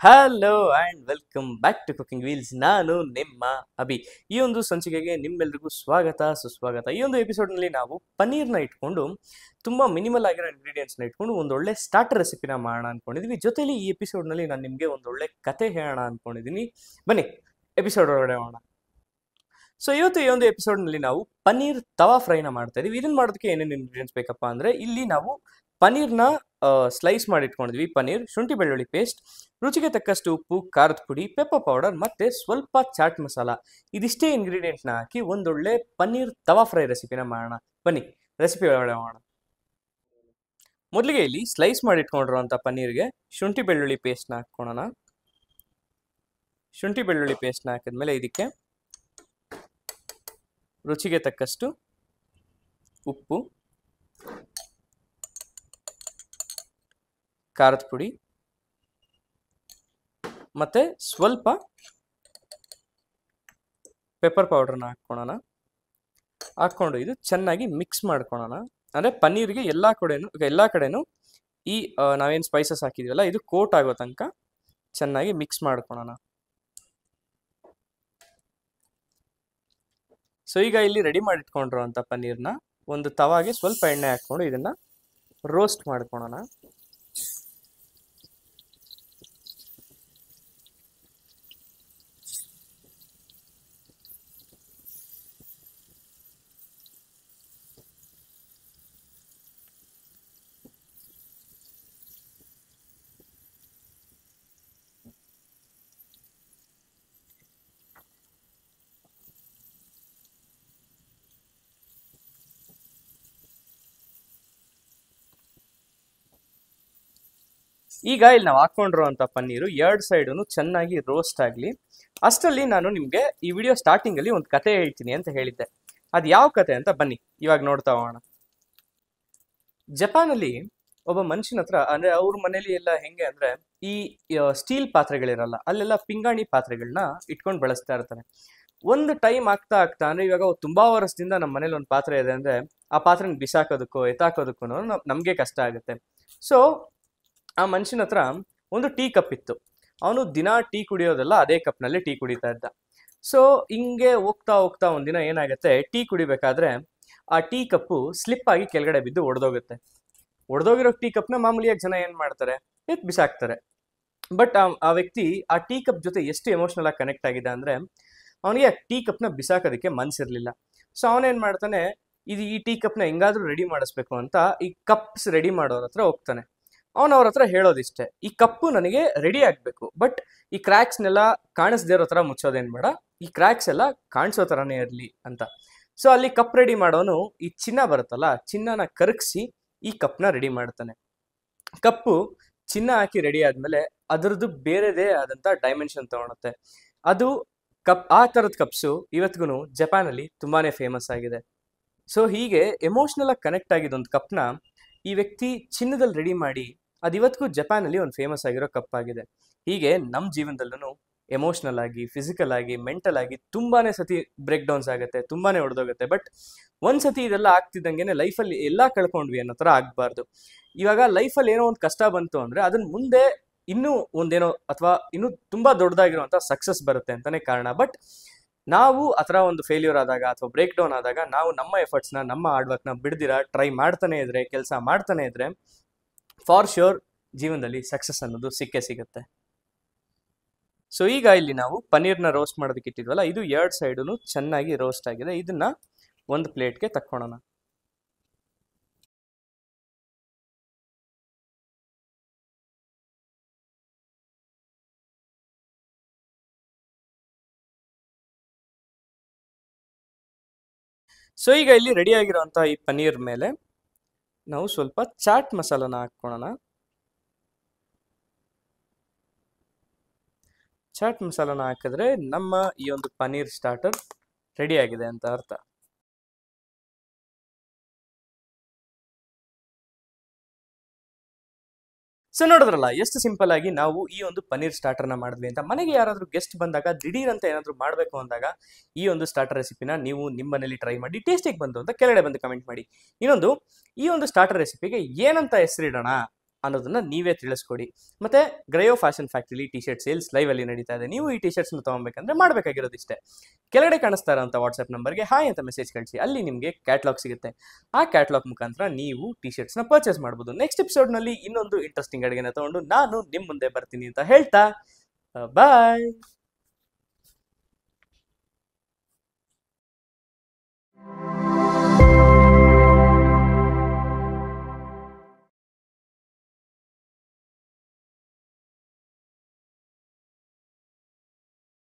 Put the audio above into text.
Hello and welcome back to Cooking Wheels. ನಾನು ನಿಮ್ಮ ಅಭಿ. ಈ ಒಂದು ಸಂಚಿಕೆಗೆ ನಿಮ್ಮೆಲ್ರಿಗೂ ಸ್ವಾಗತ ಸುಸ್ವಾಗತ. ಈ ಒಂದು ಎಪಿಸೋಡ್ನಲ್ಲಿ ನಾವು ಪನ್ನೀರ್ನ ಇಟ್ಕೊಂಡು ತುಂಬ ಮಿನಿಮಲ್ ಆಗಿರೋ ಇಂಗ್ರೀಡಿಯೆಂಟ್ಸ್ನ ಇಟ್ಕೊಂಡು ಒಂದೊಳ್ಳೆ ಸ್ಟಾರ್ಟರ್ ರೆಸಿಪಿನ ಮಾಡೋಣ ಅಂದ್ಕೊಂಡಿದ್ವಿ. ಜೊತೆಲಿ ಈ ಎಪಿಸೋಡ್ನಲ್ಲಿ ನಾನು ನಿಮಗೆ ಒಂದೊಳ್ಳೆ ಕತೆ ಹೇಳೋಣ ಅಂದ್ಕೊಂಡಿದ್ದೀನಿ. ಬನ್ನಿ ಎಪಿಸೋಡ್ ಒಳಗಡೆ ಹೋಗೋಣ. ಸೊ ಇವತ್ತು ಈ ಒಂದು ಎಪಿಸೋಡ್ನಲ್ಲಿ ನಾವು ಪನ್ನೀರ್ ತವಾ ಫ್ರೈನ ಮಾಡ್ತಾ ಇದೀವಿ. ಇದನ್ನ ಮಾಡೋದಕ್ಕೆ ಏನೇನು ಇಂಗ್ರೀಡಿಯೆಂಟ್ಸ್ ಬೇಕಪ್ಪ ಅಂದರೆ, ಇಲ್ಲಿ ನಾವು ಪನ್ನೀರ್ನ ಸ್ಲೈಸ್ ಮಾಡಿ ಇಟ್ಕೊಂಡಿದ್ವಿ. ಪನ್ನೀರ್, ಶುಂಠಿ ಬೆಳ್ಳುಳ್ಳಿ ಪೇಸ್ಟ್, ರುಚಿಗೆ ತಕ್ಕಷ್ಟು ಉಪ್ಪು, ಖಾರದ ಪುಡಿ, ಪೆಪ್ಪರ್ ಪೌಡರ್ ಮತ್ತು ಸ್ವಲ್ಪ ಚಾಟ್ ಮಸಾಲ. ಇದಿಷ್ಟೇ ಇಂಗ್ರೀಡಿಯೆಂಟ್ನ ಹಾಕಿ ಒಂದೊಳ್ಳೆ ಪನ್ನೀರ್ ತವಾ ಫ್ರೈ ರೆಸಿಪಿನ ಮಾಡೋಣ. ಬನ್ನಿ ರೆಸಿಪಿ ಒಳಗಡೆ ಮಾಡೋಣ. ಮೊದಲಿಗೆ ಇಲ್ಲಿ ಸ್ಲೈಸ್ ಮಾಡಿ ಇಟ್ಕೊಂಡಿರುವಂಥ ಪನ್ನೀರ್ಗೆ ಶುಂಠಿ ಬೆಳ್ಳುಳ್ಳಿ ಪೇಸ್ಟ್ನ ಹಾಕ್ಕೊಳ್ಳೋಣ. ಶುಂಠಿ ಬೆಳ್ಳುಳ್ಳಿ ಪೇಸ್ಟ್ನ ಹಾಕಿದ್ಮೇಲೆ ಇದಕ್ಕೆ ರುಚಿಗೆ ತಕ್ಕಷ್ಟು ಉಪ್ಪು, ಖಾರದ ಪುಡಿ ಮತ್ತು ಸ್ವಲ್ಪ ಪೆಪ್ಪರ್ ಪೌಡ್ರನ್ನ ಹಾಕ್ಕೊಳ್ಳೋಣ. ಹಾಕ್ಕೊಂಡು ಇದು ಚೆನ್ನಾಗಿ ಮಿಕ್ಸ್ ಮಾಡ್ಕೊಳ್ಳೋಣ. ಅಂದರೆ ಪನ್ನೀರ್ಗೆ ಎಲ್ಲ ಕಡೆನೂ ಈ ನಾವೇನು ಸ್ಪೈಸಸ್ ಹಾಕಿದ್ದೀವಲ್ಲ ಇದು ಕೋಟ್ ಆಗೋ ತನಕ ಚೆನ್ನಾಗಿ ಮಿಕ್ಸ್ ಮಾಡ್ಕೊಳ್ಳೋಣ. ಸೊ ಈಗ ಇಲ್ಲಿ ರೆಡಿ ಮಾಡಿಟ್ಕೊಂಡಿರುವಂಥ ಪನ್ನೀರ್ನ ಒಂದು ತವಾಗೆ ಸ್ವಲ್ಪ ಎಣ್ಣೆ ಹಾಕ್ಕೊಂಡು ಇದನ್ನು ರೋಸ್ಟ್ ಮಾಡ್ಕೊಳ್ಳೋಣ. ಈಗ ಇಲ್ಲಿ ನಾವು ಹಾಕೊಂಡಿರುವಂಥ ಪನ್ನೀರು ಎರಡು ಸೈಡೂ ಚೆನ್ನಾಗಿ ರೋಸ್ಟ್ ಆಗಲಿ. ಅಷ್ಟರಲ್ಲಿ ನಾನು ನಿಮಗೆ ಈ ವಿಡಿಯೋ ಸ್ಟಾರ್ಟಿಂಗಲ್ಲಿ ಒಂದು ಕತೆ ಹೇಳ್ತೀನಿ ಅಂತ ಹೇಳಿದ್ದೆ. ಅದು ಯಾವ ಕತೆ ಅಂತ ಬನ್ನಿ ಇವಾಗ ನೋಡ್ತಾ ಹೋಗೋಣ. ಜಪಾನಲ್ಲಿ ಒಬ್ಬ ಮನುಷ್ಯನ ಹತ್ರ, ಅಂದರೆ ಅವ್ರ ಮನೇಲಿ ಎಲ್ಲ ಹೆಂಗೆ ಅಂದರೆ ಈ ಸ್ಟೀಲ್ ಪಾತ್ರೆಗಳಿರಲ್ಲ, ಅಲ್ಲೆಲ್ಲ ಪಿಂಗಾಣಿ ಪಾತ್ರೆಗಳನ್ನ ಇಟ್ಕೊಂಡು ಬಳಸ್ತಾ ಇರ್ತಾರೆ. ಒಂದು ಟೈಮ್ ಆಗ್ತಾ ಅಂದರೆ ಇವಾಗ ತುಂಬ ವರ್ಷದಿಂದ ನಮ್ಮ ಮನೇಲಿ ಒಂದು ಪಾತ್ರೆ ಇದೆ ಅಂದರೆ ಆ ಪಾತ್ರೆನ ಬಿಸಾಕೋದಕ್ಕೋ ಎತ್ತಾಕೋದಕ್ಕೂ ನಮಗೆ ಕಷ್ಟ ಆಗುತ್ತೆ. ಸೊ ಆ ಮನುಷ್ಯನ ಹತ್ರ ಒಂದು ಟೀ ಕಪ್ ಇತ್ತು. ಅವನು ದಿನ ಟೀ ಕುಡಿಯೋದೆಲ್ಲ ಅದೇ ಕಪ್ನಲ್ಲಿ ಟೀ ಕುಡಿತಾ ಇದ್ದ. ಸೊ ಹಿಂಗೆ ಹೋಗ್ತಾ ಹೋಗ್ತಾ ಒಂದಿನ ಏನಾಗುತ್ತೆ, ಟೀ ಕುಡಿಬೇಕಾದ್ರೆ ಆ ಟೀ ಕಪ್ಪು ಸ್ಲಿಪ್ ಆಗಿ ಕೆಳಗಡೆ ಬಿದ್ದು ಒಡೆದೋಗುತ್ತೆ. ಒಡೆದೋಗಿರೋ ಟೀ ಕಪ್ನ ಮಾಮೂಲಿಯಾಗಿ ಜನ ಏನು ಮಾಡ್ತಾರೆ, ಎತ್ತು ಬಿಸಾಕ್ತಾರೆ. ಬಟ್ ಆ ವ್ಯಕ್ತಿ ಆ ಟೀ ಕಪ್ ಜೊತೆ ಎಷ್ಟು ಎಮೋಷ್ನಲ್ ಆಗಿ ಕನೆಕ್ಟ್ ಆಗಿದೆ ಅಂದರೆ ಅವನಿಗೆ ಆ ಟೀ ಕಪ್ನ ಬಿಸಾಕೋದಕ್ಕೆ ಮನಸ್ಸಿರಲಿಲ್ಲ. ಸೊ ಅವನೇನು ಮಾಡ್ತಾನೆ, ಈ ಟೀ ಕಪ್ನ ಹೆಂಗಾದ್ರೂ ರೆಡಿ ಮಾಡಿಸ್ಬೇಕು ಅಂತ ಈ ಕಪ್ಸ್ ರೆಡಿ ಮಾಡೋರ ಹತ್ರ ಹೋಗ್ತಾನೆ. ಅವ್ರ ಹತ್ರ ಹೇಳೋದಿಷ್ಟೇ, ಈ ಕಪ್ಪು ನನಗೆ ರೆಡಿ ಆಗಬೇಕು, ಬಟ್ ಈ ಕ್ರ್ಯಾಕ್ಸ್ನೆಲ್ಲ ಕಾಣಿಸ್ದೇ ಇರೋ ಥರ ಮುಚ್ಚೋದೇನು ಬೇಡ, ಈ ಕ್ರ್ಯಾಕ್ಸ್ ಎಲ್ಲ ಕಾಣಿಸೋ ಥರನೇ ಇರಲಿ ಅಂತ. ಸೊ ಅಲ್ಲಿ ಕಪ್ ರೆಡಿ ಮಾಡೋನು ಈ ಚಿನ್ನ ಬರುತ್ತಲ್ಲ, ಚಿನ್ನನ ಕರಗಿಸಿ ಈ ಕಪ್ನ ರೆಡಿ ಮಾಡ್ತಾನೆ. ಕಪ್ಪು ಚಿನ್ನ ಹಾಕಿ ರೆಡಿ ಆದಮೇಲೆ ಅದರದ್ದು ಬೇರೆದೇ ಆದಂಥ ಡೈಮೆನ್ಷನ್ ತೊಗೊಳುತ್ತೆ. ಅದು ಆ ಥರದ ಕಪ್ಸು ಇವತ್ತಿಗೂ ಜಪಾನಲ್ಲಿ ತುಂಬಾ ಫೇಮಸ್ ಆಗಿದೆ. ಸೊ ಹೀಗೆ ಎಮೋಷ್ನಲ್ ಆಗಿ ಕನೆಕ್ಟ್ ಆಗಿದ್ದೊಂದು ಕಪ್ನ ಈ ವ್ಯಕ್ತಿ ಚಿನ್ನದಲ್ಲಿ ರೆಡಿ ಮಾಡಿ ಅದು ಇವತ್ತಿಗೂ ಜಪಾನಲ್ಲಿ ಒಂದು ಫೇಮಸ್ ಆಗಿರೋ ಕಪ್ ಆಗಿದೆ. ಹೀಗೆ ನಮ್ಮ ಜೀವನದಲ್ಲೂ ಎಮೋಷ್ನಲ್ ಆಗಿ, ಫಿಸಿಕಲ್ ಆಗಿ, ಮೆಂಟಲ್ ಆಗಿ ತುಂಬಾ ಸತಿ ಬ್ರೇಕ್ ಡೌನ್ಸ್ ಆಗುತ್ತೆ, ತುಂಬಾ ಹೊಡೆದೋಗುತ್ತೆ. ಬಟ್ ಒಂದು ಸತಿ ಇದೆಲ್ಲ ಆಗ್ತಿದ್ದಂಗೆ ಲೈಫಲ್ಲಿ ಎಲ್ಲ ಕಳ್ಕೊಂಡ್ವಿ ಅನ್ನೋ ಥರ ಆಗಬಾರ್ದು. ಇವಾಗ ಲೈಫಲ್ಲಿ ಏನೋ ಒಂದು ಕಷ್ಟ ಬಂತು ಅಂದರೆ ಅದನ್ನ ಮುಂದೆ ಇನ್ನೂ ಒಂದೇನೋ ಅಥವಾ ಇನ್ನೂ ತುಂಬ ದೊಡ್ಡದಾಗಿರುವಂಥ ಸಕ್ಸಸ್ ಬರುತ್ತೆ ಅಂತಲೇ ಕಾರಣ. ಬಟ್ ನಾವು ಆ ಥರ ಒಂದು ಫೇಲ್ಯೂರ್ ಆದಾಗ ಅಥವಾ ಬ್ರೇಕ್ ಡೌನ್ ಆದಾಗ ನಾವು ನಮ್ಮ ಎಫರ್ಟ್ಸ್ನ, ನಮ್ಮ ಹಾರ್ಡ್ ವರ್ಕ್ನ ಬಿಡ್ದಿರ ಟ್ರೈ ಮಾಡ್ತಾನೆ ಇದ್ರೆ, ಕೆಲಸ ಮಾಡ್ತಾನೆ ಇದ್ರೆ ಫಾರ್ ಶ್ಯೂರ್ ಜೀವನದಲ್ಲಿ ಸಕ್ಸಸ್ ಅನ್ನೋದು ಸಿಕ್ಕೇ ಸಿಗುತ್ತೆ. ಸೊ ಈಗ ಇಲ್ಲಿ ನಾವು ಪನ್ನೀರ್ನ ರೋಸ್ಟ್ ಮಾಡೋದಕ್ಕೆ ಇಟ್ಟಿದ್ವಲ್ಲ, ಇದು ಎರಡು ಸೈಡೂ ಚೆನ್ನಾಗಿ ರೋಸ್ಟ್ ಆಗಿದೆ. ಇದನ್ನ ಒಂದು ಪ್ಲೇಟ್ಗೆ ತಕ್ಕೊಳ್ಳೋಣ. ಸೊ ಈಗ ಇಲ್ಲಿ ರೆಡಿ ಆಗಿರುವಂಥ ಈ ಪನ್ನೀರ್ ಮೇಲೆ ನಾವು ಸ್ವಲ್ಪ ಚಾಟ್ ಮಸಾಲನ ಹಾಕ್ಕೊಳ್ಳೋಣ. ಚಾಟ್ ಮಸಾಲನ ಹಾಕಿದ್ರೆ ನಮ್ಮ ಈ ಒಂದು ಪನ್ನೀರ್ ಸ್ಟಾರ್ಟರ್ ರೆಡಿ ಆಗಿದೆ ಅಂತ ಅರ್ಥ. ಸೊ ನೋಡಿದ್ರಲ್ಲ ಎಷ್ಟು ಸಿಂಪಲ್ ಆಗಿ ನಾವು ಈ ಒಂದು ಪನ್ನೀರ್ ಸ್ಟಾರ್ಟರ್ನ ಮಾಡಿದ್ವಿ ಅಂತ. ಮನೆಗೆ ಯಾರಾದರೂ ಗೆಸ್ಟ್ ಬಂದಾಗ ದಿಢೀರ್ ಅಂತ ಏನಾದರೂ ಮಾಡಬೇಕು ಅಂದಾಗ ಈ ಒಂದು ಸ್ಟಾರ್ಟರ್ ರೆಸಿಪಿನ ನೀವು ನಿಮ್ಮ ಮನೇಲಿ ಟ್ರೈ ಮಾಡಿ, ಟೇಸ್ಟಿಗೆ ಬಂತು ಅಂತ ಕೆಳಗಡೆ ಬಂದು ಕಮೆಂಟ್ ಮಾಡಿ. ಇನ್ನೊಂದು, ಈ ಒಂದು ಸ್ಟಾರ್ಟರ್ ರೆಸಿಪಿಗೆ ಏನಂತ ಹೆಸರಿಡೋಣ ಅನ್ನೋದನ್ನ ನೀವೇ ತಿಳಿಸ್ಕೊಡಿ. ಮತ್ತೆ ಗ್ರಯೋ ಫ್ಯಾಷನ್ ಫ್ಯಾಕ್ಟ್ರಿಲಿ ಟಿ ಶರ್ಟ್ ಸೇಲ್ಸ್ ಲೈವ್ ಅಲ್ಲಿ ನಡೀತಾ ಇದೆ. ನೀವು ಈ ಟಿ ಶರ್ಟ್ಸ್ನ ತಗೊಬೇಕಂದ್ರೆ ಮಾಡಬೇಕಾಗಿರೋದಿಷ್ಟೇ, ಕೆಳಗಡೆ ಕಾಣಿಸ್ತಾ ಇರೋಂಥ ವಾಟ್ಸ್ಆಪ್ ನಂಬರ್ಗೆ ಹಾಯ್ ಅಂತ ಮೆಸೇಜ್ ಕಳಿಸಿ. ಅಲ್ಲಿ ನಿಮಗೆ ಕ್ಯಾಟ್ಲಾಗ್ ಸಿಗುತ್ತೆ. ಆ ಕ್ಯಾಟ್ಲಾಗ್ ಮುಖಾಂತರ ನೀವು ಟಿ ಶರ್ಟ್ಸ್ನ ಪರ್ಚೇಸ್ ಮಾಡ್ಬೋದು. ನೆಕ್ಸ್ಟ್ ಎಪಿಸೋಡ್ನಲ್ಲಿ ಇನ್ನೊಂದು ಇಂಟ್ರೆಸ್ಟಿಂಗ್ ಅಡುಗೆನ ತಗೊಂಡು ನಾನು ನಿಮ್ಮ ಮುಂದೆ ಬರ್ತೀನಿ ಅಂತ ಹೇಳ್ತಾ ಬಾಯ್.